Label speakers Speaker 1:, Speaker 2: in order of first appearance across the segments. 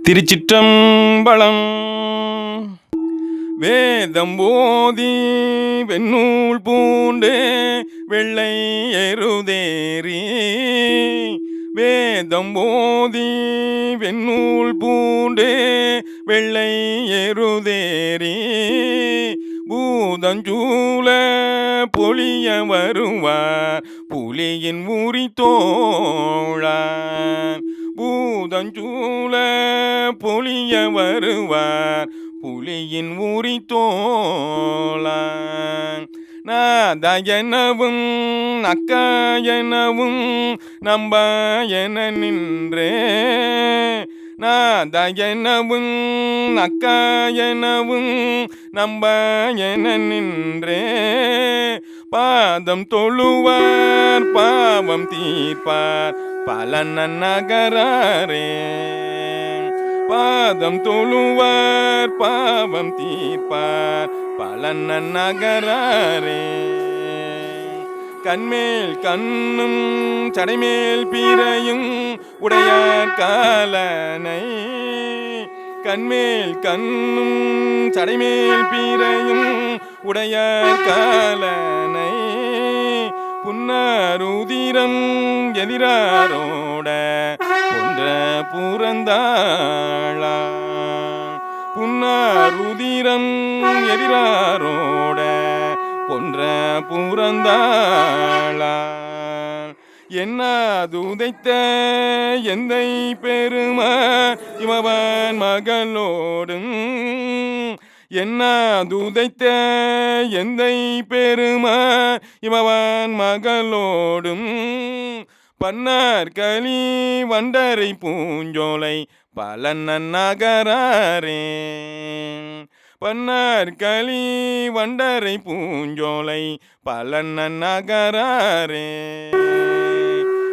Speaker 1: திருச்சிற்றம்பலம். வேதம் போதி வெண்ணூல் பூண்டு வெள்ளை எருதேறி, வேதம் போதி வெண்ணூல் பூண்டு வெள்ளை எருதேறி, பூதஞ்சூல பொலிய வருவார் புலியின் உரி தோழான். பூதஞ்சூல பொலிய வருவார் புலியின் உரி தோழான். நாதயனவும் நக்காயனவும் நம்பாயன நின்றே, நாதயனவும் நக்காயனவும் நம்பாயன நின்றே, பாதம் தொழுவார் பாவம் தீர்ப்பார் பலன நகரே. பாதம் தொழுவார் பாவம் தீர்ப்பார் பலன நகரே. கண்மேல் கண்ணும் சடைமேல் பீரையும் உடையார் காலனை, கண்மேல் கண்ணும் சடைமேல் பீரையும் உடையார் காலனை, புன்னாருதிரம் எதிராரோட கொன்ற புறந்தாளா. புன்னாருதிரம் எதிராரோட கொன்ற புறந்தாளா. என்னாதுதைத்த எந்தை பெருமான் இமவன் மகளோடும், என்னாதுதைத்த எந்தை பெருமான் இமவன் மகளோடும், பன்னார்களி வண்டரை பூஞ்சோலை பலன நகரே. பன்னார்களி வண்டரை பூஞ்சோலை பலன நகரே.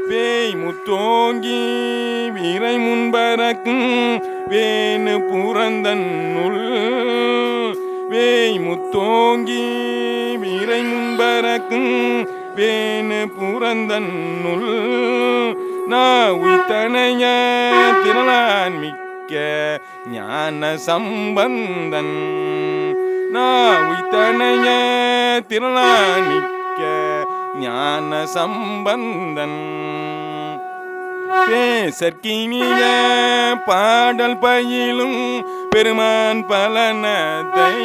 Speaker 1: வேய் முத்தோங்கி வீரை முன்பறக்கும் வேணு புறந்தன்னுள், வேய் முத்தோங்கி வீரை முன்பறக்கும் வேணு புறந்தன்னுள், நான் உய்தனைய திரளான் மிக்க ஞான சம்பந்தன். நான் உய்தனைய திரளான் மிக்க ஞான சம்பந்தன். பேசற்கினிய பாடல் பயிலும் பெருமான் பலனதை,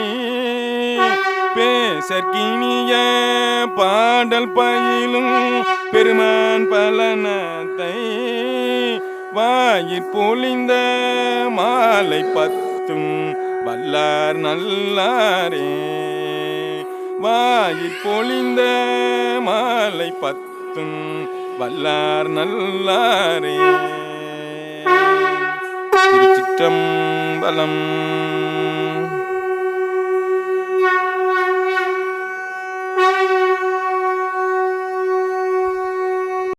Speaker 1: பேசற்கினிய பாடல் பயிலும் பெருமான் பலனத்தை, வாயிற் பொழிந்த மாலை பத்தும் வல்லார் நல்லாரே. வாயிற் பொழிந்த மாலை பத்தும் வல்லார் நல்லாரே. திருச்சிற்றம்பலம்.